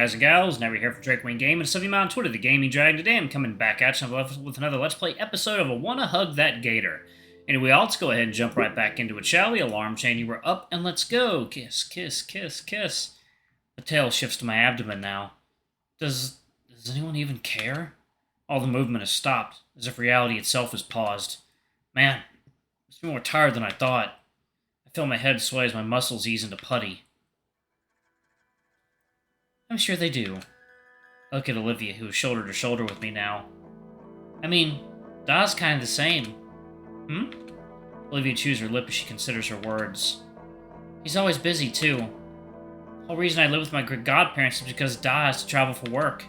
guys and gals? Never here for Drake Wayne Game and Study on Twitter, the Gaming Dragon. Today I'm coming back at you with another Let's Play episode of a Wanna Hug That Gator. Anyway, let's go ahead and jump right back into it, shall we? Alarm chain, you were up, and let's go. Kiss, kiss, kiss, kiss. The tail shifts to my abdomen now. Does anyone even care? All the movement has stopped, as if reality itself has paused. Man, it's more tired than I thought. I feel my head sway as my muscles ease into putty. I'm sure they do. I look at Olivia, who is shoulder to shoulder with me now. I mean, Da's kind of the same. Olivia chews her lip as she considers her words. He's always busy, too. The whole reason I live with my godparents is because Da has to travel for work.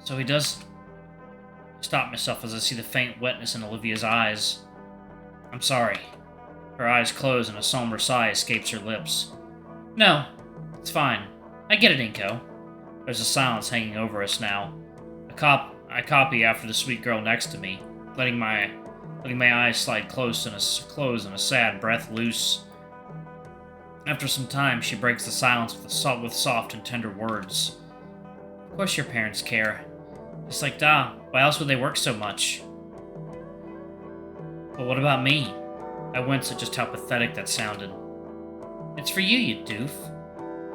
So he does... I stop myself as I see the faint wetness in Olivia's eyes. I'm sorry. Her eyes close and a somber sigh escapes her lips. No, it's fine. I get it, Inco. There's a silence hanging over us now. I copy after the sweet girl next to me, letting my eyes slide close and a sad breath loose. After some time, she breaks the silence with soft and tender words. Of course your parents care. Just like Da, why else would they work so much? But what about me? I winced at just how pathetic that sounded. It's for you, you doof.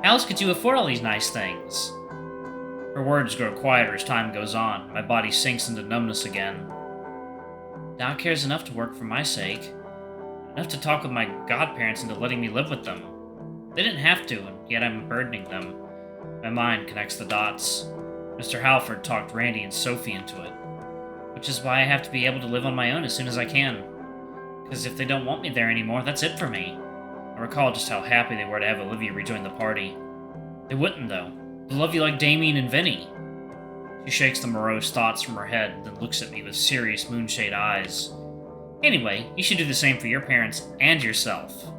How else could you afford all these nice things? Her words grow quieter as time goes on. My body sinks into numbness again. Da cares enough to work for my sake. Enough to talk with my godparents into letting me live with them. They didn't have to, and yet I'm burdening them. My mind connects the dots. Mr. Halford talked Randy and Sophie into it. Which is why I have to be able to live on my own as soon as I can. Because if they don't want me there anymore, that's it for me. I recall just how happy they were to have Olivia rejoin the party. They wouldn't, though. They love you like Damien and Vinny. She shakes the morose thoughts from her head, and then looks at me with serious moonshade eyes. Anyway, you should do the same for your parents and yourself.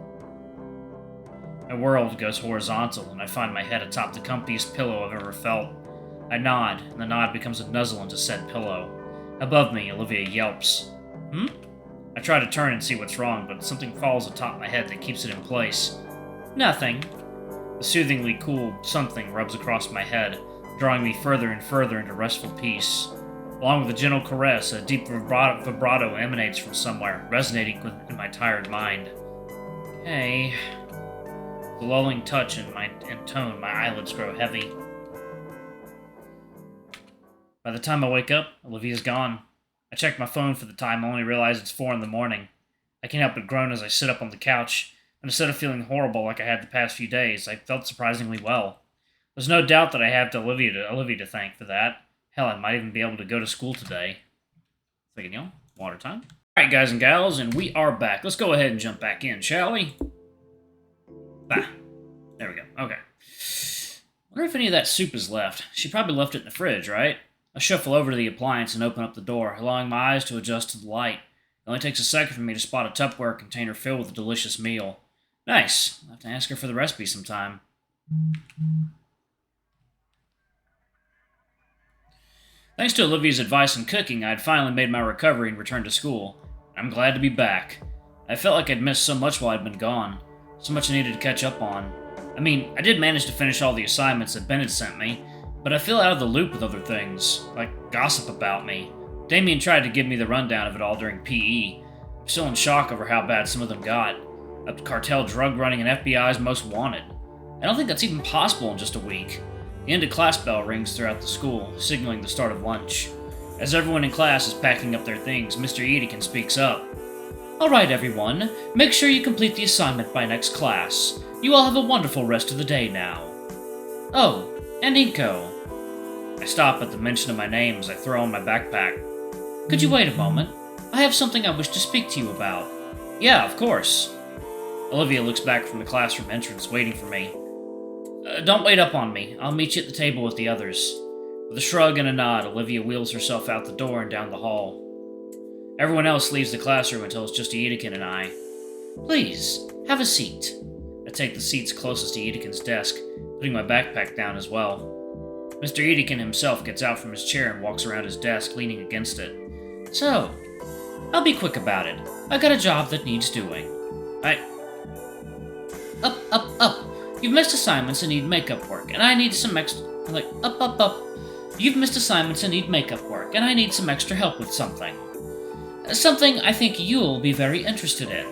My world goes horizontal, and I find my head atop the comfiest pillow I've ever felt. I nod, and the nod becomes a nuzzle into said pillow. Above me, Olivia yelps. I try to turn and see what's wrong, but something falls atop my head that keeps it in place. Nothing. A soothingly cool something rubs across my head, drawing me further and further into restful peace. Along with a gentle caress, a deep vibrato emanates from somewhere, resonating in my tired mind. Hey. The lulling touch and tone, my eyelids grow heavy. By the time I wake up, Olivia's gone. I check my phone for the time, only realize it's 4 in the morning. I can't help but groan as I sit up on the couch, and instead of feeling horrible like I had the past few days, I felt surprisingly well. There's no doubt that I have Olivia to thank for that. Hell, I might even be able to go to school today. Thinking, water time. Alright, guys and gals, and we are back. Let's go ahead and jump back in, shall we? There we go. Okay. Wonder if any of that soup is left. She probably left it in the fridge, right? I shuffle over to the appliance and open up the door, allowing my eyes to adjust to the light. It only takes a second for me to spot a Tupperware container filled with a delicious meal. Nice. I'll have to ask her for the recipe sometime. Thanks to Olivia's advice on cooking, I had finally made my recovery and returned to school. I'm glad to be back. I felt like I'd missed so much while I'd been gone. So much I needed to catch up on. I mean, I did manage to finish all the assignments that Ben had sent me, but I feel out of the loop with other things, like gossip about me. Damien tried to give me the rundown of it all during PE. I'm still in shock over how bad some of them got. Up to cartel drug running and FBI's most wanted. I don't think that's even possible in just a week. The end of class bell rings throughout the school, signaling the start of lunch. As everyone in class is packing up their things, Mr. Iadakan speaks up. Alright everyone, make sure you complete the assignment by next class. You all have a wonderful rest of the day now. Oh, and Inco. I stop at the mention of my name as I throw on my backpack. Could you wait a moment? I have something I wish to speak to you about. Yeah, of course. Olivia looks back from the classroom entrance, waiting for me. Don't wait up on me. I'll meet you at the table with the others. With a shrug and a nod, Olivia wheels herself out the door and down the hall. Everyone else leaves the classroom until it's just Iadakan and I. Please, have a seat. I take the seats closest to Iadakan's desk, putting my backpack down as well. Mr. Iadakan himself gets out from his chair and walks around his desk, leaning against it. So, I'll be quick about it. I got a job that needs doing. Up. You've missed assignments and need makeup work, and I need some extra... Like, up. You've missed assignments and need makeup work, and I need some extra help with something. Something I think you'll be very interested in.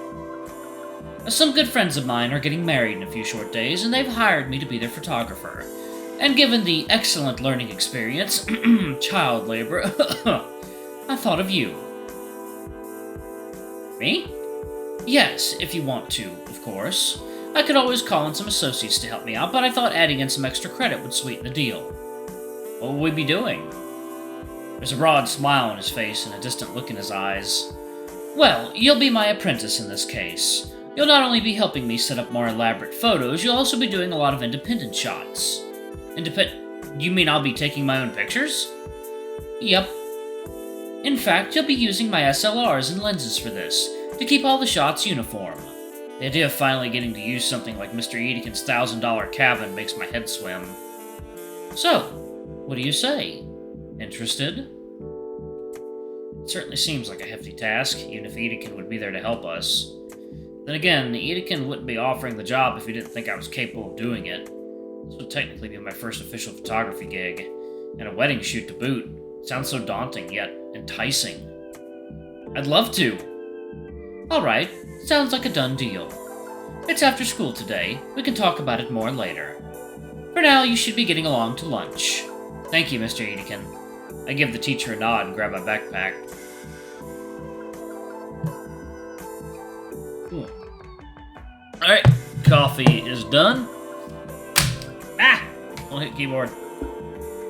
Some good friends of mine are getting married in a few short days, and they've hired me to be their photographer. And given the excellent learning experience, child labor, I thought of you. Me? Yes, if you want to, of course. I could always call in some associates to help me out, but I thought adding in some extra credit would sweeten the deal. What will we be doing? There's a broad smile on his face and a distant look in his eyes. Well, you'll be my apprentice in this case. You'll not only be helping me set up more elaborate photos, you'll also be doing a lot of independent shots. You mean I'll be taking my own pictures? Yep. In fact, you'll be using my SLRs and lenses for this, to keep all the shots uniform. The idea of finally getting to use something like Mr. Iadakan's $1,000 cabin makes my head swim. So, what do you say? Interested? It certainly seems like a hefty task, even if Iadakan would be there to help us. Then again, Iadakan wouldn't be offering the job if he didn't think I was capable of doing it. This would technically be my first official photography gig, and a wedding shoot to boot. Sounds so daunting, yet enticing. I'd love to. Alright, sounds like a done deal. It's after school today. We can talk about it more later. For now, you should be getting along to lunch. Thank you, Mr. Iadakan. I give the teacher a nod and grab my backpack. Alright, coffee is done. I'll hit keyboard.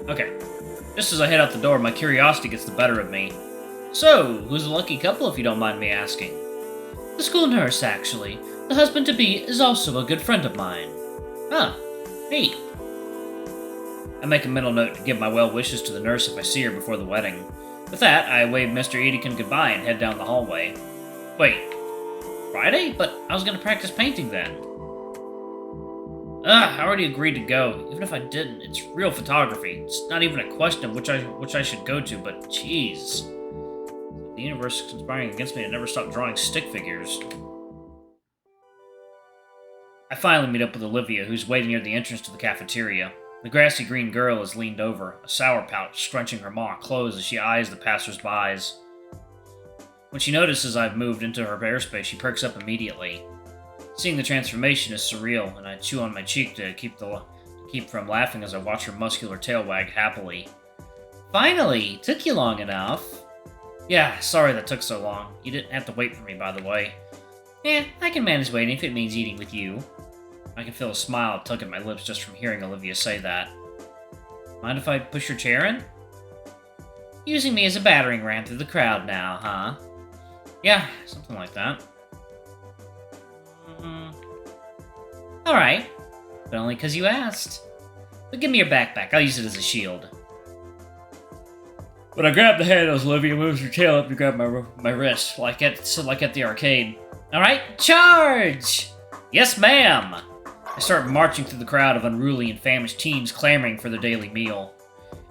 Okay. Just as I head out the door, my curiosity gets the better of me. So, who's the lucky couple, if you don't mind me asking? The school nurse, actually. The husband-to-be is also a good friend of mine. Ah, neat. I make a mental note to give my well wishes to the nurse if I see her before the wedding. With that, I wave Mr. Iadakan goodbye and head down the hallway. Wait, Friday? But I was going to practice painting then. I already agreed to go. Even if I didn't, it's real photography. It's not even a question of which I should go to, but jeez. The universe is conspiring against me to never stop drawing stick figures. I finally meet up with Olivia, who's waiting near the entrance to the cafeteria. The grassy green girl is leaned over, a sour pouch scrunching her maw closed as she eyes the passers-by. When she notices I've moved into her airspace, she perks up immediately. Seeing the transformation is surreal, and I chew on my cheek to keep from laughing as I watch her muscular tail wag happily. Finally! Took you long enough. Yeah, sorry that took so long. You didn't have to wait for me, by the way. I can manage waiting if it means eating with you. I can feel a smile tug at my lips just from hearing Olivia say that. Mind if I push your chair in? Using me as a battering ram through the crowd now, huh? Yeah, something like that. Alright, but only because you asked. But give me your backpack, I'll use it as a shield. When I grab the handles, Olivia moves her tail up to grab my wrist, like at the arcade. Alright, charge! Yes, ma'am! I start marching through the crowd of unruly and famished teens clamoring for their daily meal.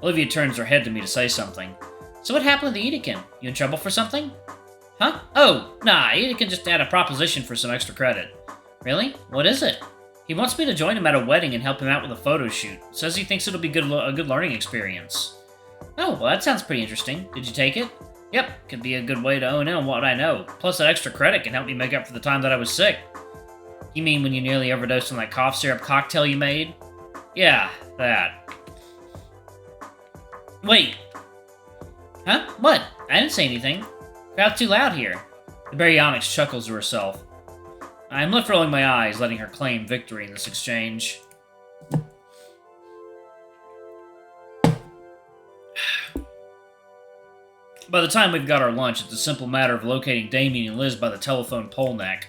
Olivia turns her head to me to say something. So what happened with the Iadakan? You in trouble for something? Huh? Oh, nah, Iadakan just had a proposition for some extra credit. Really? What is it? He wants me to join him at a wedding and help him out with a photo shoot. Says he thinks it'll be a good learning experience. Oh, well that sounds pretty interesting. Did you take it? Yep, could be a good way to own in on what I know. Plus that extra credit can help me make up for the time that I was sick. You mean when you nearly overdosed on that cough syrup cocktail you made? Yeah, that. Wait. Huh? What? I didn't say anything. Crowd's too loud here. The baryonyx chuckles to herself. I'm left rolling my eyes, letting her claim victory in this exchange. By the time we've got our lunch, it's a simple matter of locating Damien and Liz by the telephone pole neck.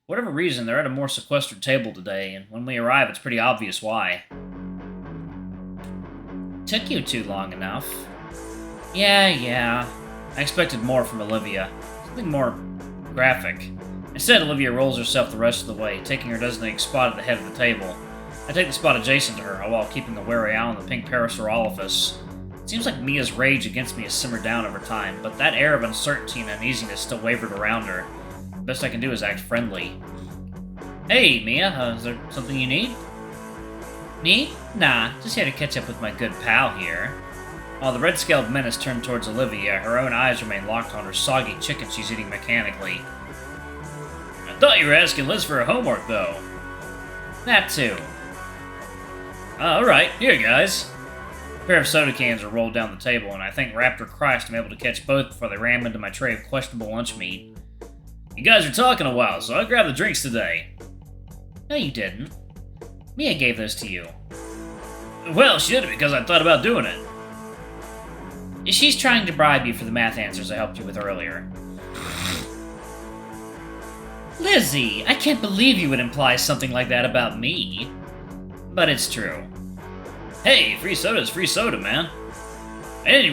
For whatever reason, they're at a more sequestered table today, and when we arrive, it's pretty obvious why. Took you too long enough. Yeah. I expected more from Olivia. Something more graphic. Instead, Olivia rolls herself the rest of the way, taking her designated spot at the head of the table. I take the spot adjacent to her, while keeping a wary eye on the pink Parasaurolophus. It seems like Mia's rage against me has simmered down over time, but that air of uncertainty and uneasiness still wavered around her. The best I can do is act friendly. Hey, Mia, is there something you need? Me? Nah, just here to catch up with my good pal here. While the red-scaled menace turned towards Olivia, her own eyes remained locked on her soggy chicken she's eating mechanically. I thought you were asking Liz for her homework, though. That too. Alright, here, guys. A pair of soda cans were rolled down the table, and I thank Raptor Christ I'm able to catch both before they ram into my tray of questionable lunch meat. You guys were talking a while, so I grabbed the drinks today. No, you didn't. Mia gave those to you. Well, she did it because I thought about doing it. She's trying to bribe you for the math answers I helped you with earlier. Lizzie, I can't believe you would imply something like that about me. But it's true. Hey, free soda's free soda, man. At any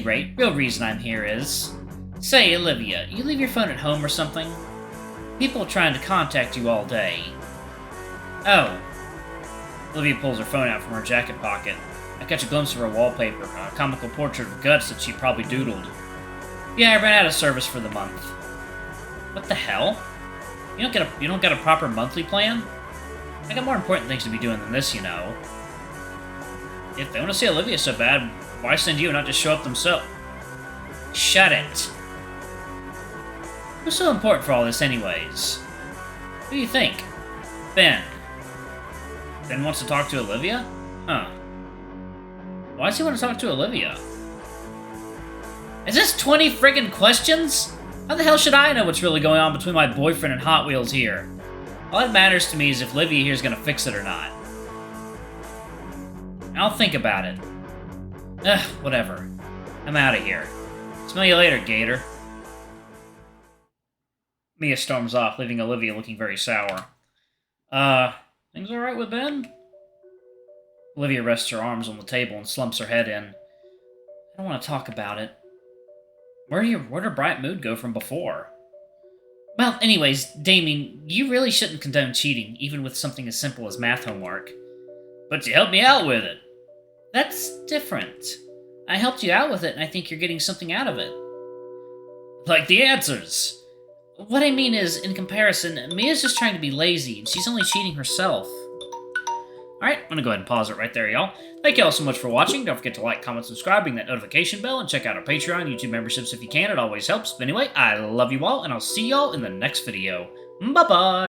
rate, real reason I'm here is... Say, Olivia, you leave your phone at home or something? People are trying to contact you all day. Oh. Olivia pulls her phone out from her jacket pocket. I catch a glimpse of her wallpaper, a comical portrait of guts that she probably doodled. Yeah, I ran out of service for the month. What the hell? You don't get a proper monthly plan? I got more important things to be doing than this, you know. If they want to see Olivia so bad, why send you and not just show up themselves? Shut it. Who's so important for all this anyways? Who do you think? Ben. Ben wants to talk to Olivia? Huh. Why does he want to talk to Olivia? Is this 20 friggin' questions? How the hell should I know what's really going on between my boyfriend and Hot Wheels here? All that matters to me is if Olivia here's gonna fix it or not. I'll think about it. Ugh, whatever. I'm out of here. Smell you later, Gator. Mia storms off, leaving Olivia looking very sour. Things alright with Ben? Olivia rests her arms on the table and slumps her head in. I don't want to talk about it. Where'd her bright mood go from before? Well, anyways, Damien, you really shouldn't condone cheating, even with something as simple as math homework. But you helped me out with it. That's different. I helped you out with it, and I think you're getting something out of it. Like the answers. What I mean is, in comparison, Mia's just trying to be lazy, and she's only cheating herself. Alright, I'm gonna go ahead and pause it right there, y'all. Thank y'all so much for watching. Don't forget to like, comment, subscribe, ring that notification bell, and check out our Patreon, YouTube memberships if you can. It always helps. But anyway, I love you all, and I'll see y'all in the next video. Bye-bye!